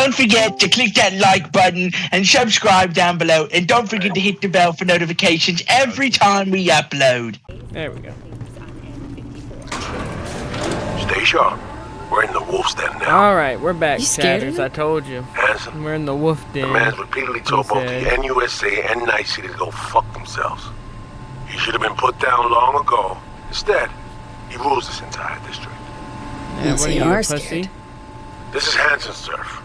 don't forget to click that like button and subscribe down below. And don't forget to hit the bell for notifications every time we upload. There we go. Stay sharp. We're in the wolf's den now. Alright, we're back, Chatters. I told you. Hanson, we're in the wolf den. The man's repeatedly told both the NUSA and Night City to go fuck themselves. He should have been put down long ago. Instead, he rules this entire district. Yeah, what are you, pussy? Scared. This is Hanson's turf.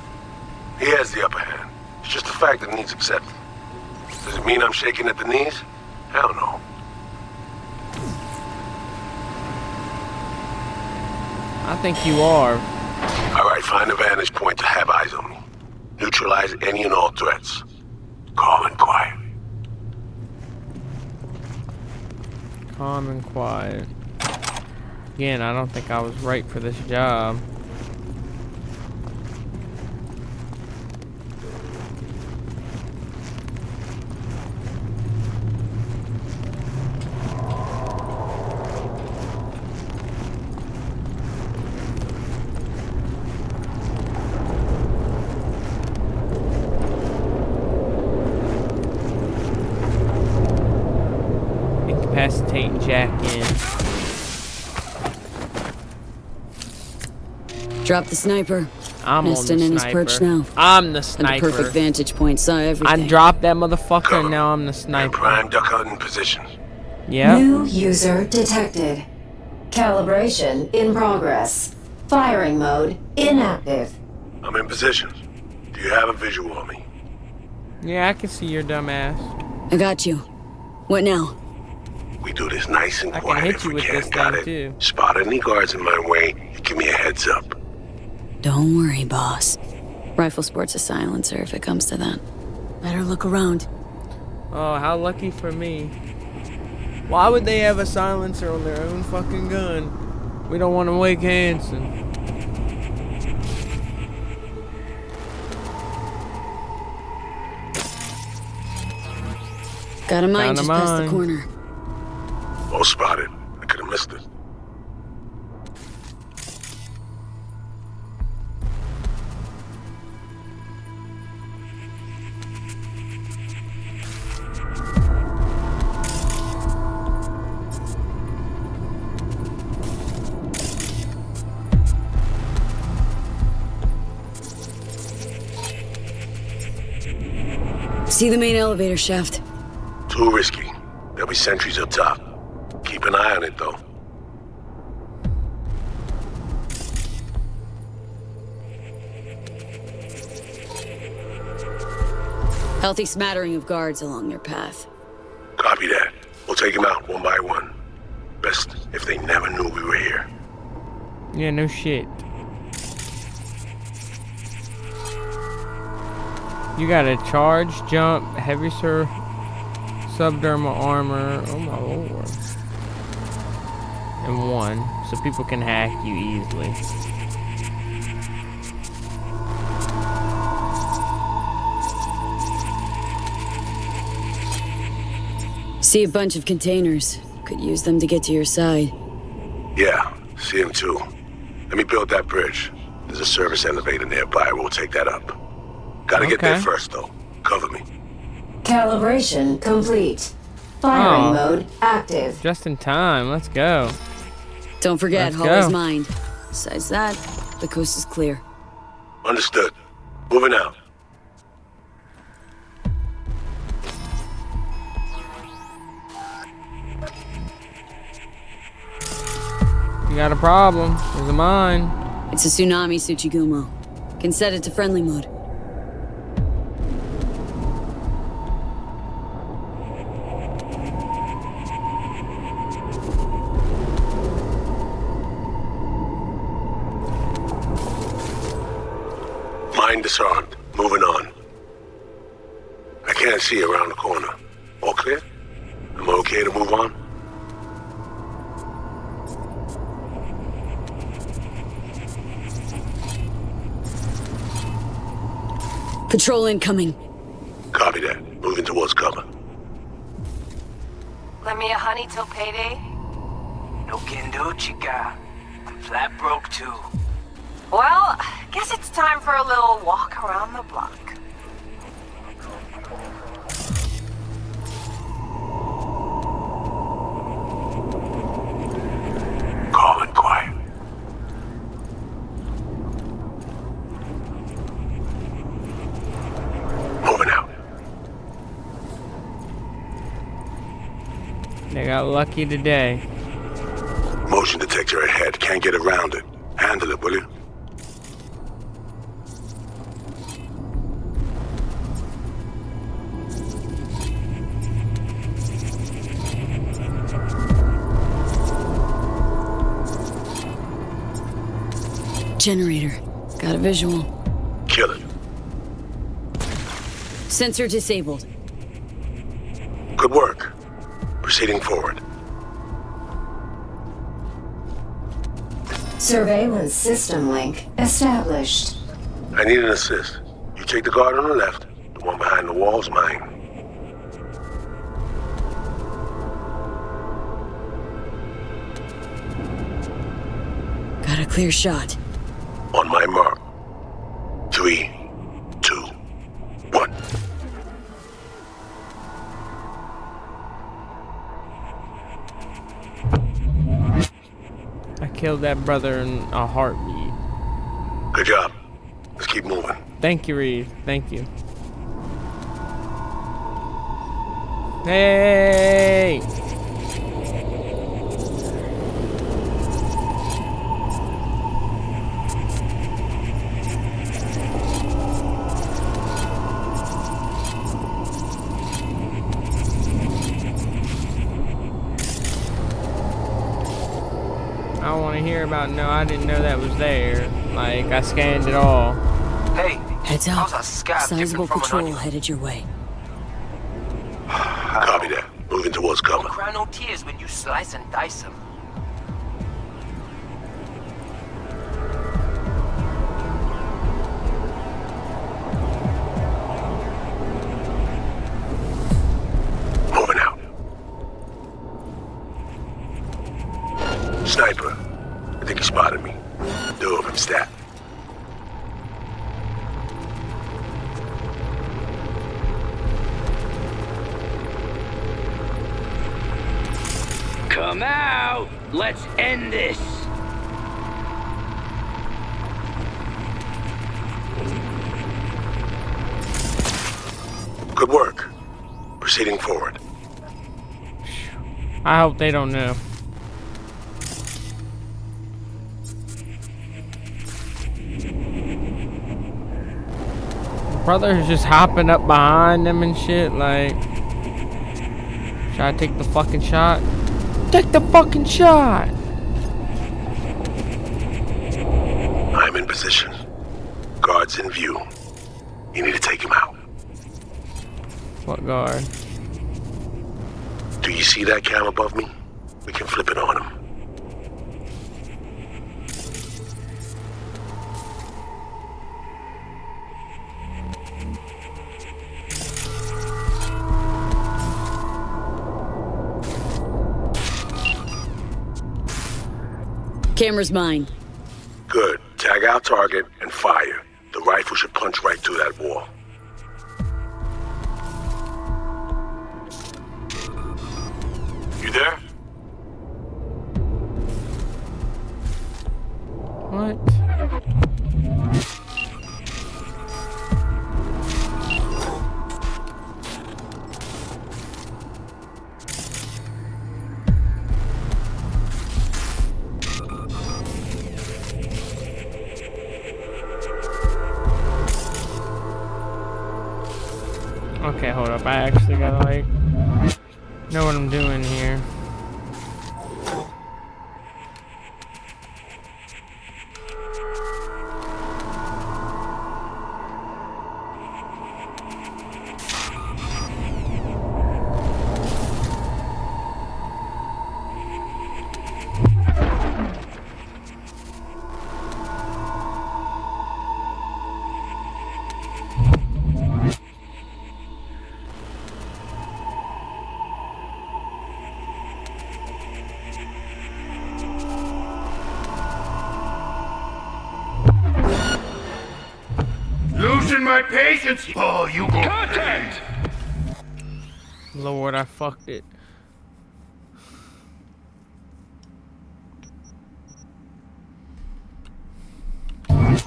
He has the upper hand. It's just the fact that it needs accepted. Does it mean I'm shaking at the knees? Hell no. I think you are. Alright, find a vantage point to have eyes on me. Neutralize any and all threats. Calm and quiet. Calm and quiet. Again, I don't think I was right for this job. Incapacitate Jack in. Drop the sniper. I'm Nesting on the in sniper. his perch now. I'm the sniper. And the perfect vantage point saw everything. I dropped that motherfucker and now I'm the sniper. Prime duck hunting position. Yeah. New user detected. Calibration in progress. Firing mode inactive. I'm in position. Do you have a visual on me? Yeah, I can see your dumb ass. I got you. What now? We do this nice and I quiet can hit if you we with can. this Got thing it. too. Spot any guards in my way, you give me a heads up. Don't worry, boss. Rifle sports a silencer if it comes to that. Better look around. Oh, how lucky for me. Why would they have a silencer on their own fucking gun? We don't want to wake Hanson. Got a mine Found a just past the mine. corner. Well spotted. I could have missed it. See the main elevator shaft. Too risky. There'll be sentries up top. Keep an eye on it, though. Healthy smattering of guards along their path. Copy that. We'll take them out one by one. Best if they never knew we were here. Yeah, no shit. You got a charge, jump, heavy subdermal armor. Oh my lord. And one, so people can hack you easily. See a bunch of containers. Could use them to get to your side. Yeah, see him too. Let me build that bridge. There's a service elevator nearby. We'll take that up. Gotta get there first, though. Cover me. Calibration complete. Firing mode active. Just in time. Let's go. Don't forget, Let's Holly's go. mine. Besides that, the coast is clear. Understood. Moving out. You got a problem. There's a mine. It's a tsunami, Tsuchigumo. Can set it to friendly mode. Mine disarmed. Moving on. I can't see around the corner. All clear? Am I okay to move on? Patrol incoming. Copy that. Moving towards cover. Lend me a honey till payday? No can do, chica. I'm flat broke too. Well, Guess it's time for a little walk around the block. Calm and quiet. Moving out. They got lucky today. Motion detector ahead. Can't get around it. Handle it, will you? Generator. Got a visual. Kill it. Sensor disabled. Good work. Proceeding forward. Surveillance system link established. I need an assist. You take the guard on the left. The one behind the wall's mine. Got a clear shot. On my mark. 3, 2, 1. I killed that brother in a heartbeat. Good job. Let's keep moving. Thank you, Reed. Thank you. Hey! I don't want to hear about no, I didn't know that was there. Like, I scanned it all. Hey, Heads up. how's a scab Sizable different from an patrol onion? headed your way. Copy that. Moving towards Don't cover. cry no tears when you slice and dice them. Moving out. Sniper. I think he spotted me. Two of them stacked. Come out! Let's end this! Good work. Proceeding forward. I hope they don't know. Brother's just hopping up behind them and shit, like... Should I take the fucking shot? Take the fucking shot! I'm in position. Guards in view. You need to take him out. What guard? Do you see that cam above me? We can flip it on him. Camera's mine. Good. Tag our target and fire. The rifle should punch right through that wall. You there? What? Okay, hold up. I actually gotta, like, know what I'm doing here. losing my patience. Oh, you go. Contact! Lord, I fucked it.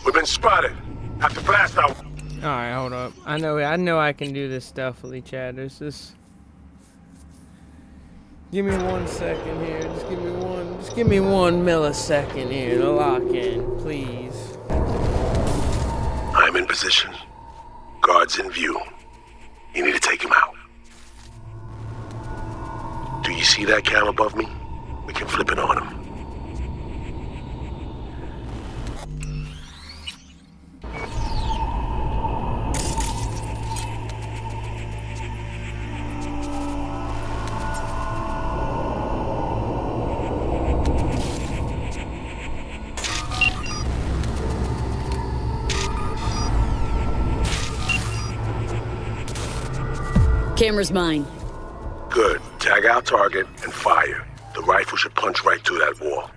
We've been spotted. Have to blast out. Alright, hold up. I know I can do this stealthily, Chad. There's this. Give me 1 second here. Just give me one millisecond here to lock in, please. I'm in position. Guards in view. You need to take him out. Do you see that cam above me? We can flip it on him. Camera's mine. Good. Tag our target and fire. The rifle should punch right through that wall.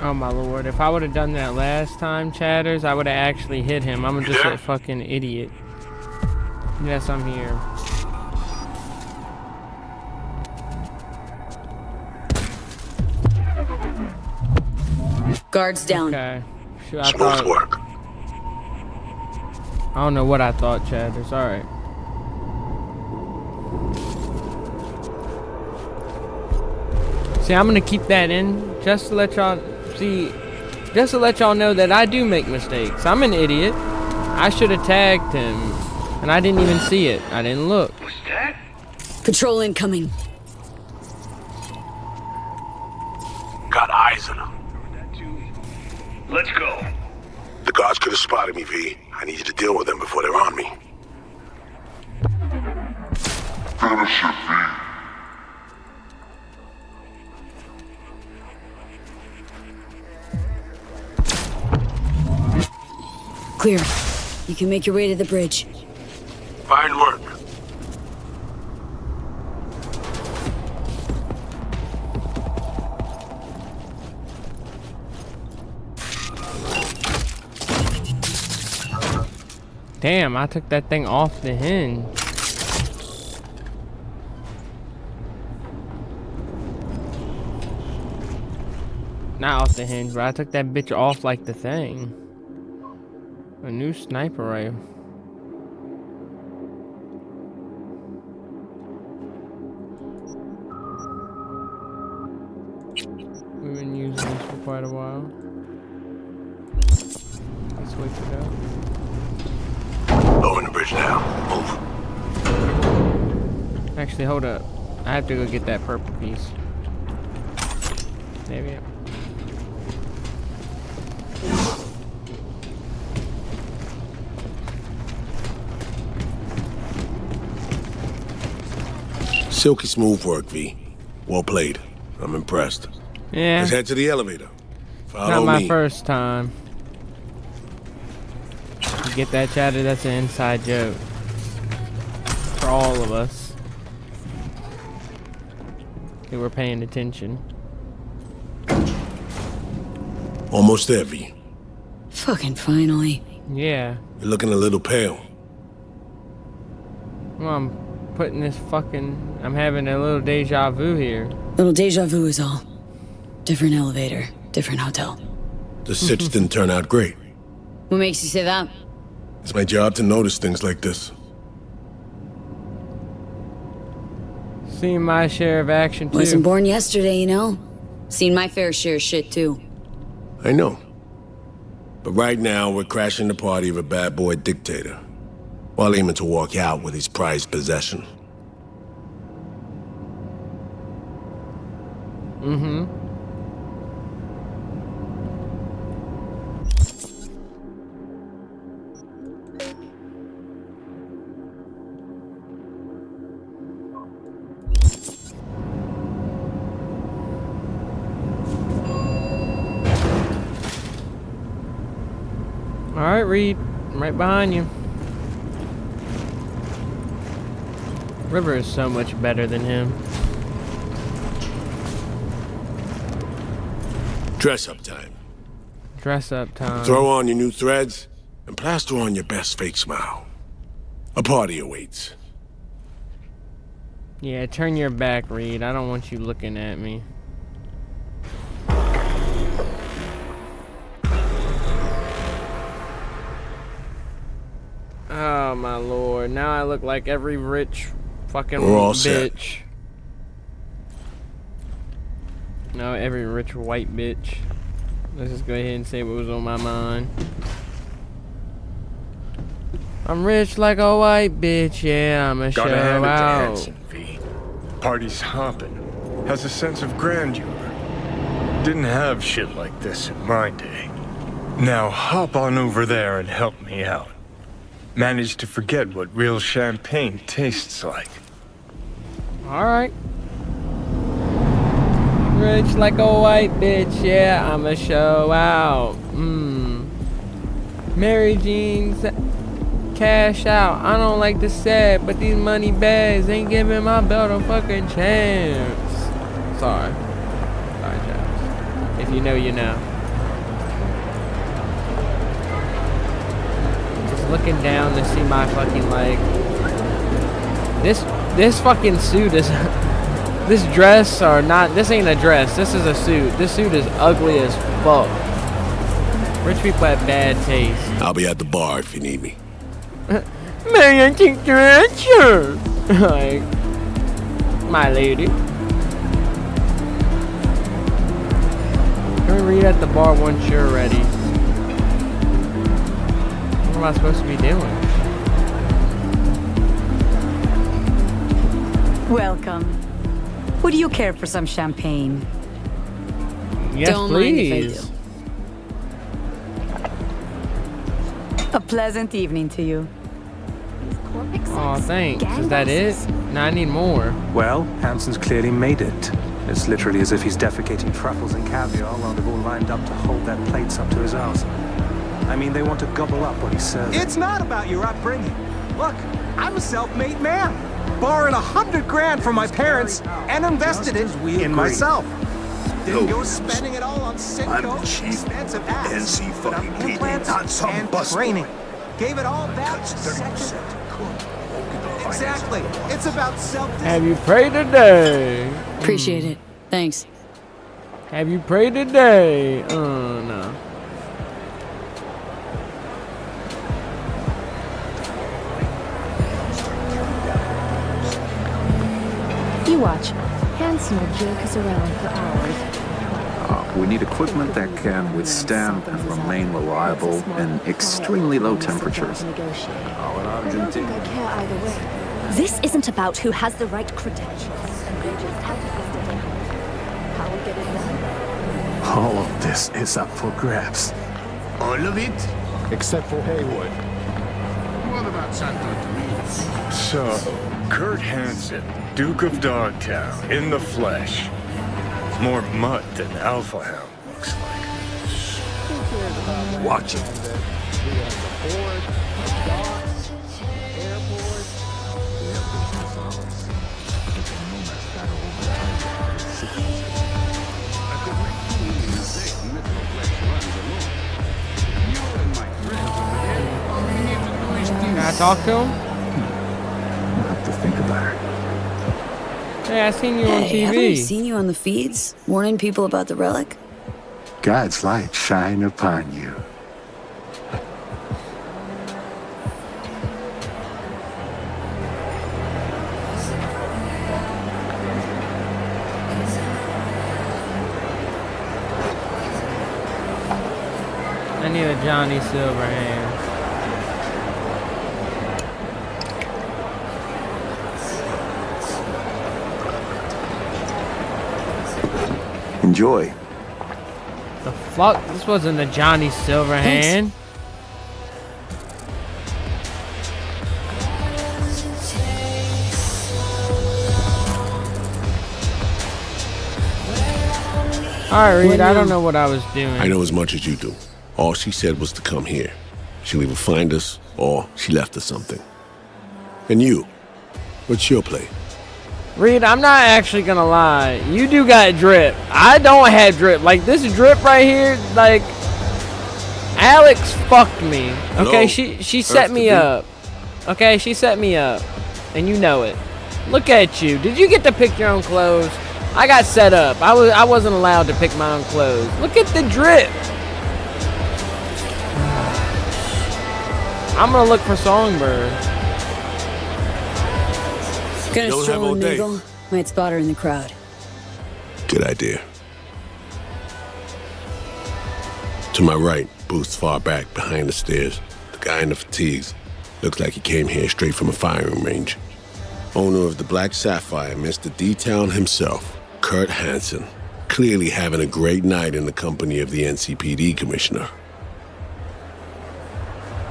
Oh my lord, if I would have done that last time, Chatters, I would have actually hit him. I'm just a fucking idiot. Yes, I'm here. Guards down. Okay. Shoot, Smooth work. I don't know what I thought, Chatters. Alright. See, I'm gonna keep that in just to let y'all see, just to let y'all know that I do make mistakes. I'm an idiot. I should have tagged him, and I didn't even see it. I didn't look. What's that? Patrol incoming. Got eyes on him. Let's go. The guards could have spotted me, V. I need you to deal with them before they're on me. Finish it, V. Clear. You can make your way to the bridge. Fine work. Damn, I took that thing off the hinge. Not off the hinge, but I took that bitch off like the thing. A new sniper rifle. We've been using this for quite a while. Let's switch it up. Lowering the bridge now. Move. Actually, hold up. I have to go get that purple piece. There we go. Silky smooth work, V. Well played. I'm impressed. Yeah. Let's head to the elevator. Follow Not my me. first time. You get that, Chatter? That's an inside joke. For all of us who were paying attention. Almost there, V. Fucking finally. Yeah. You're looking a little pale. Well, I'm putting this fucking... I'm having a little deja vu here. Little deja vu is all. Different elevator, different hotel. The sitch didn't turn out great. What makes you say that? It's my job to notice things like this. Seen my share of action, too. Wasn't born yesterday, you know? Seen my fair share of shit, too. I know. But right now, we're crashing the party of a bad boy dictator, while aiming to walk out with his prized possession. Mm-hmm. Alright, Reed. I'm right behind you. River is so much better than him. Dress up time. Dress up time. Throw on your new threads, and plaster on your best fake smile. A party awaits. Yeah, turn your back, Reed. I don't want you looking at me. Oh my lord, now I look like every rich fucking bitch. No, every rich white bitch. Let's just go ahead and say what was on my mind. I'm rich like a white bitch, yeah, I'm a show Gotta hand it to out. Hanson, V. Party's hopping. Has a sense of grandeur. Didn't have shit like this in my day. Now hop on over there and help me out. Managed to forget what real champagne tastes like. Alright. Rich like a white bitch, yeah, I'ma show out. Mary Jean's cash out. I don't like to say it, but these money bags ain't giving my belt a fucking chance. Sorry. Sorry, James. If you know, you know. Looking down to see my fucking like this fucking suit is this dress or not, this ain't a dress, this is a suit. This suit is ugly as fuck. Rich people have bad taste. I'll be at the bar if you need me. May I take your answer? Like, my lady. Can we read at the bar once you're ready? What am I supposed to be doing? Welcome. Would you care for some champagne? Yes, Don't please. mind if A pleasant evening to you. Oh, thanks. Is that it? No, I need more. Well, Hanson's clearly made it. It's literally as if he's defecating truffles and caviar while they've all lined up to hold their plates up to his arse. I mean, they want to gobble up what he serves. It's not about your upbringing. Look, I'm a self-made man. Borrowed $100 grand from my parents and invested it in myself. Didn't go spending it all on Cinco, expensive ass, but on implants and training. Gave it all back the second. Exactly. It's about self-discipline. Have you prayed today? Appreciate it. Thanks. Have you prayed today? No. You watch. Hanson will jerk us around for hours. We need equipment that can withstand and remain reliable in extremely low temperatures. This isn't about who has the right credentials. All of this is up for grabs. All of it? Except for Haywood. What about Santo? So, Kurt Hanson, Duke of Dogtown, in the flesh. More mud than Alpha Hound looks like. Watch it. Can I talk to him? Have to think about it. Hey, I seen you on Hey, haven't I TV. seen you on the feeds, warning people about the relic? God's light shine upon you. I need a Johnny Silverhand. Enjoy. The fuck? This wasn't a Johnny Silverhand. Alright, Reed, I don't know what I was doing. I know as much as you do. All she said was to come here. She'll either find us or she left us something. And you, what's your play? Reed, I'm not actually gonna lie. You do got drip. I don't have drip. Like, this drip right here, like, I Alex fucked me. Okay, Hello? she set me up. Okay, she set me up. And you know it. Look at you. Did you get to pick your own clothes? I got set up. I wasn't allowed to pick my own clothes. Look at the drip. I'm gonna look for Songbird. Gonna Don't have stroll all and day. mingle. Might spot her in the crowd. Good idea. To my right, booth's far back, behind the stairs. The guy in the fatigues. Looks like he came here straight from a firing range. Owner of the Black Sapphire, Mr. D-Town himself, Kurt Hansen. Clearly having a great night in the company of the NCPD commissioner.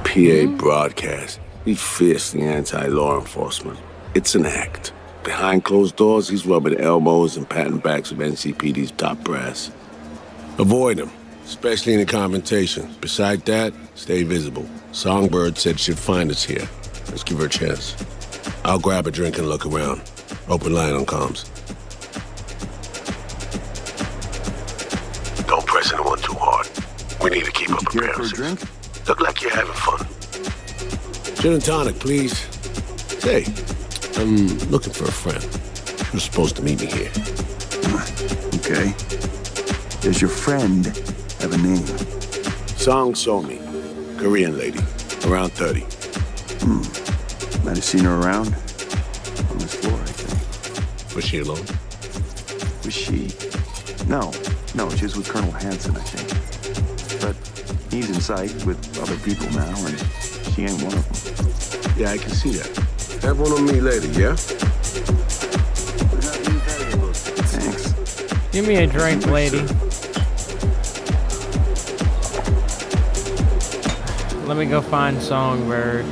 PA broadcast. He's fiercely anti-law enforcement. It's an act. Behind closed doors, he's rubbing elbows and patting backs of NCPD's top brass. Avoid him, especially in a confrontation. Beside that, stay visible. Songbird said she'd find us here. Let's give her a chance. I'll grab a drink and look around. Open line on comms. Don't press anyone too hard. We need to keep up appearances. For a drink? Look like you're having fun. Gin and tonic, please. Say, I'm looking for a friend. She was supposed to meet me here. Okay. Does your friend have a name? Song Somi. Korean lady. Around 30. Might have seen her around. On this floor, I think. Was she alone? Was she? No, she was with Colonel Hansen, I think. But he's in sight with other people now, and she ain't one of them. Yeah, I can see that. Have one on me later, yeah? Thanks. Give me a drink, lady. Let me go find Songbird.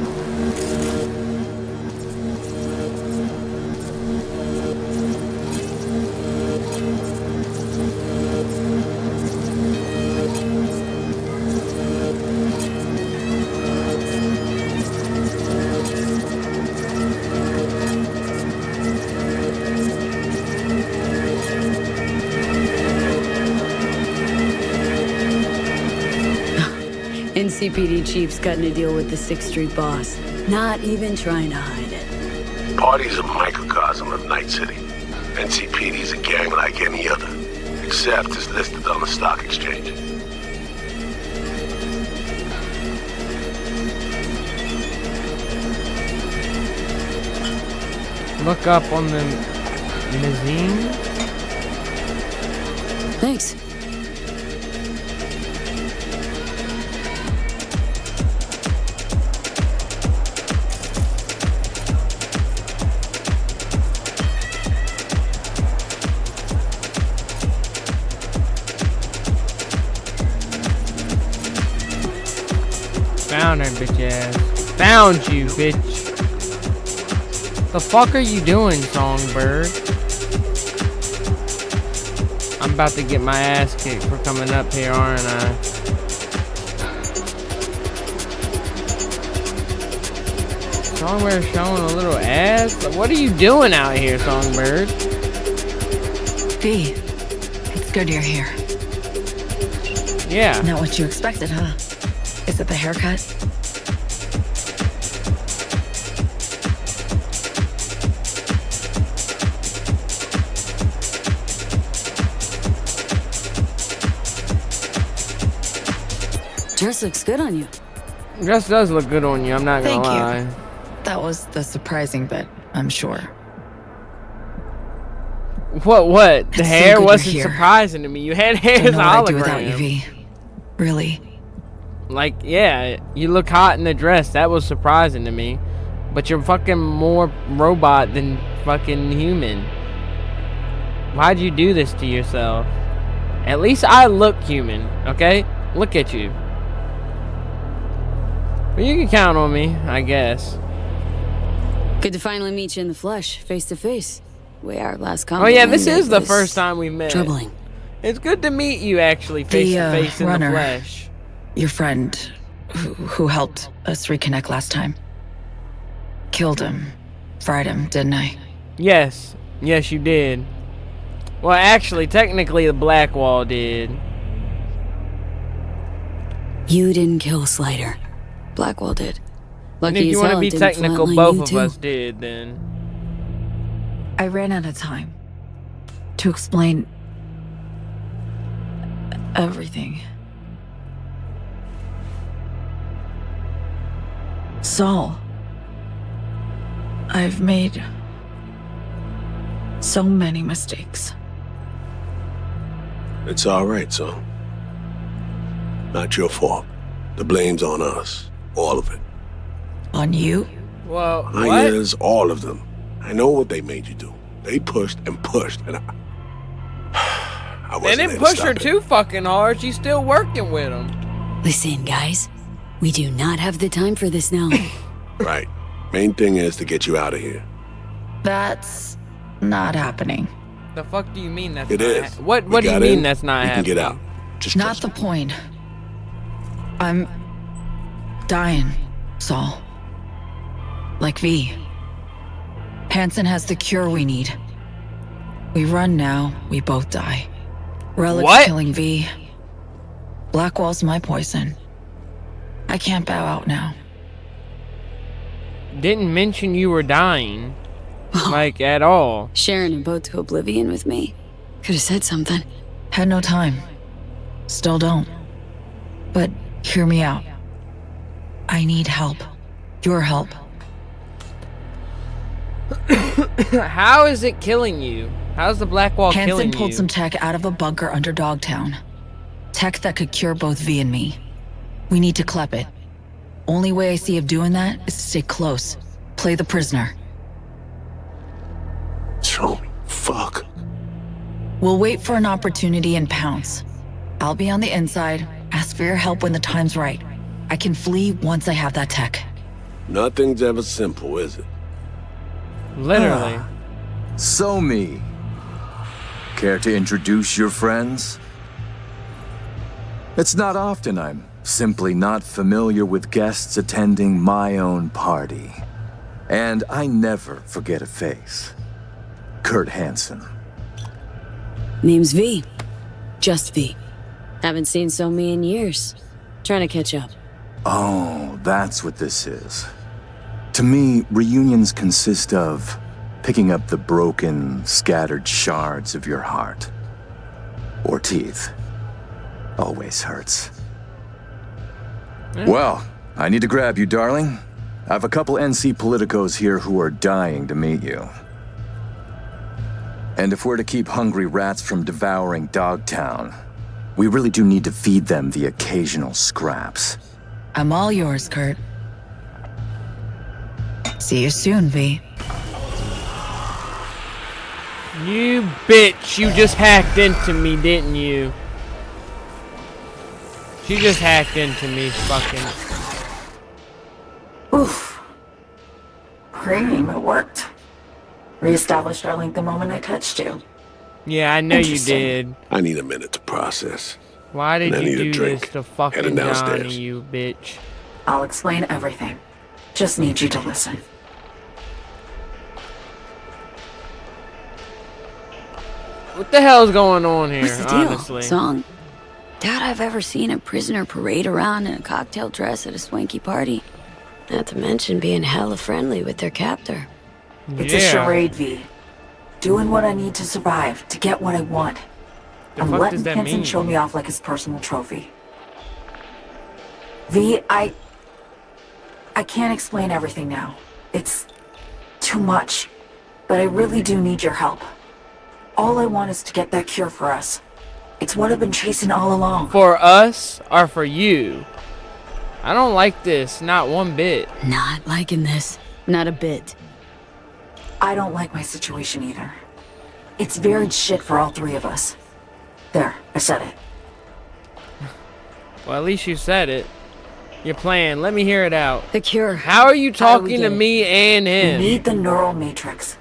NCPD chief's cutting a deal with the 6th Street boss. Not even trying to hide it. Party's a microcosm of Night City. NCPD's a gang like any other, except it's listed on the stock exchange. Look up on the mezzanine. Thanks. Found her, bitch ass. Found you, bitch. The fuck are you doing, Songbird? I'm about to get my ass kicked for coming up here, aren't I? Songbird showing a little ass? What are you doing out here, Songbird? V, it's good you're here. Yeah. Not what you expected, huh? Is it the haircut? Dress looks good on you. Dress does look good on you, I'm not gonna lie. Thank you. That was the surprising bit, I'm sure. What? The It's so hair good you're wasn't here. surprising to me. You had hair Don't as know a what I'd hologram. do without you, V. Really. Like, yeah, you look hot in the dress. That was surprising to me. But you're fucking more robot than fucking human. Why'd you do this to yourself? At least I look human, okay? Look at you. But you can count on me, I guess. Good to finally meet you in the flesh, face to face. Way our last Oh combo yeah, this ended is the was first time we met. troubling. It's good to meet you actually, face to face in the runner, flesh. your friend who helped us reconnect last time. Killed him. Fried him, didn't I? Yes. Yes, you did. Well, actually, technically, the Blackwall did. You didn't kill Slider. Blackwell did. And Lucky if you as want to hell be it didn't technical, flatline both you of too. us did then. I ran out of time to explain everything. Saul, I've made so many mistakes. It's all right, son. Not your fault. The blame's on us. All of it. On you? Well, My what? ears, all of them. I know what they made you do. They pushed and pushed, and I They didn't push her too fucking hard. She's still working with him. Listen, guys. We do not have the time for this now. Right. Main thing is to get you out of here. That's not happening. The fuck do you mean that's It not is. What We do you got mean in, that's not we can happening? get out. Just Not the point. I'm dying, Saul. Like V. Hansen has the cure we need. We run now, we both die. Relic's What? killing V. Blackwell's my poison. I can't bow out now. Didn't mention you were dying. Like, at all. Sharing a boat to oblivion with me. Could have said something. Had no time. Still don't. But hear me out. I need help. Your help. How is it killing you? How's the Blackwall Hansen killing pulled you? some tech out of a bunker under Dogtown. Tech that could cure both V and me. We need to clep it. Only way I see of doing that is to stay close. Play the prisoner. Show me. Fuck. We'll wait for an opportunity and pounce. I'll be on the inside. Ask for your help when the time's right. I can flee once I have that tech. Nothing's ever simple, is it? Literally. So me. Care to introduce your friends? It's not often I'm simply not familiar with guests attending my own party. And I never forget a face. Kurt Hansen. Name's V. Just V. Haven't seen So-Me in years. Trying to catch up. Oh, that's what this is. To me, reunions consist of picking up the broken, scattered shards of your heart. Or teeth. Always hurts. Well, I need to grab you, darling. I have a couple NC politicos here who are dying to meet you. And if we're to keep hungry rats from devouring Dogtown, we really do need to feed them the occasional scraps. I'm all yours, Kurt. See you soon, V. You bitch, you just hacked into me, didn't you? She just hacked into me, fucking. Oof. Cream, it worked. Reestablished our link the moment I touched you. Yeah, I know you Interesting. did. I need a minute to process. Why did And I you need a do drink. this to fucking Heading Johnny, downstairs. you bitch? I'll explain everything. Just need you to listen. What the hell's going on here, What's the deal, honestly? Song? Doubt I've ever seen a prisoner parade around in a cocktail dress at a swanky party. Not to mention being hella friendly with their captor. It's a charade, V. Doing what I need to survive, to get what I want. The I'm fuck letting does that Hansen mean? show me off like his personal trophy. V, I can't explain everything now. It's too much. But I really do need your help. All I want is to get that cure for us. It's what I've been chasing all along. For us or for you? I don't like this, not one bit. Not liking this. Not a bit. I don't like my situation either. It's varied shit for all three of us. There, I said it. Well, at least you said it. Your plan, let me hear it out. The cure. How are you How do we talking get to it? me and We him? need the neural matrix.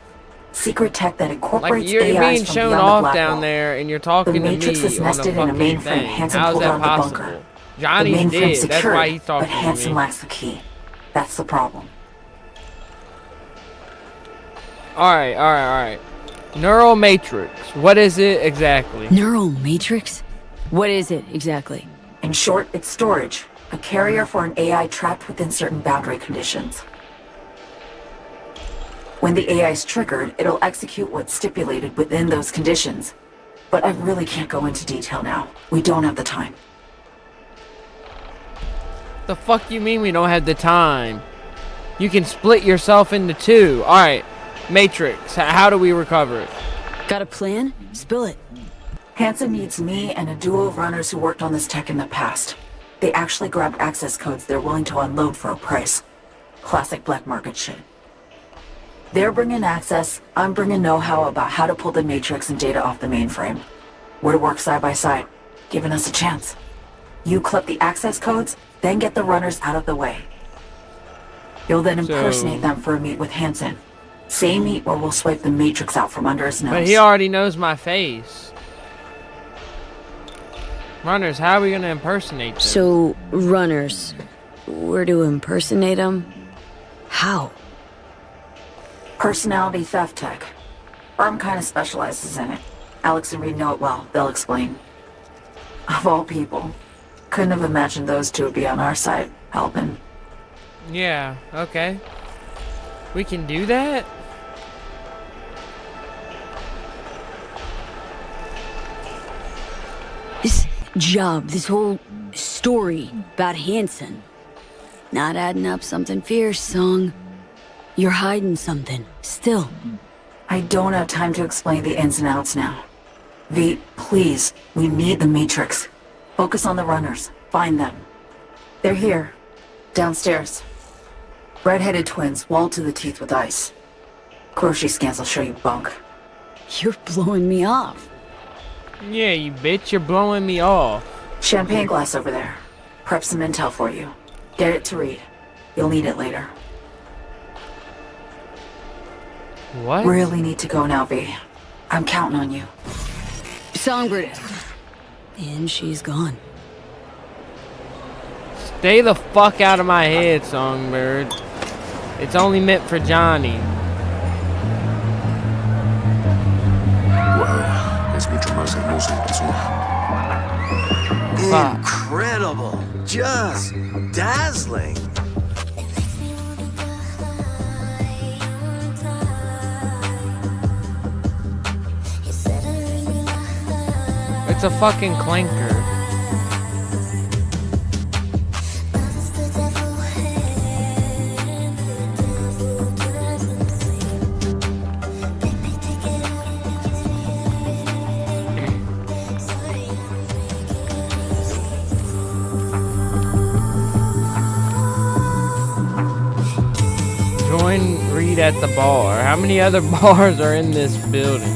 Secret tech that Like, incorporates you're AIs being from shown beyond the off black down wall. there and you're talking The to me matrix is on the nested in a fucking mainframe thing. Hansen How's pulled that out of the possible? bunker. Johnny's the mainframe's dead, that's secured, why he's talking but to Hansen me. lacks the key. That's the problem. Alright. Neural matrix. What is it exactly? Neural matrix? What is it exactly? In short, it's storage. a carrier for an AI trapped within certain boundary conditions. When the AI is triggered, it'll execute what's stipulated within those conditions. But I really can't go into detail now. We don't have the time. The fuck you mean we don't have the time? You can split yourself into two. Alright, Matrix, how do we recover it? Got a plan? Spill it. Hansen needs me and a duo of runners who worked on this tech in the past. They actually grabbed access codes they're willing to unload for a price. Classic black market shit. They're bringing access, I'm bringing know-how about how to pull the Matrix and data off the mainframe. We're to work side by side, giving us a chance. You clip the access codes, then get the runners out of the way. You'll then impersonate them for a meet with Hansen. Same meet where we'll swipe the Matrix out from under his nose. But he already knows my face. Runners, how are we gonna impersonate them? So, runners. We're to impersonate them? How? Personality theft tech. Firm kind of specializes in it. Alex and Reed know it well. They'll explain. Of all people. Couldn't have imagined those two would be on our side, helping. Yeah, okay. We can do that? This job, this whole story about Hansen. Not adding up something fierce, Song. You're hiding something, still. I don't have time to explain the ins and outs now. V, please, we need the Matrix. Focus on the runners. Find them. They're here. Downstairs. Red-headed twins, walled to the teeth with ice. Grocery scans will show you bunk. You're blowing me off. Yeah, you bitch, you're blowing me off. Champagne glass over there. Prep some intel for you. Get it to Reed. You'll need it later. What? Really need to go now, V. I'm counting on you. Songbird. And she's gone. Stay the fuck out of my head, Songbird. It's only meant for Johnny. Wow, es mucho más hermoso que eso. Incredible. Just dazzling. It's a fucking clanker. Join Reed at the bar. How many other bars are in this building?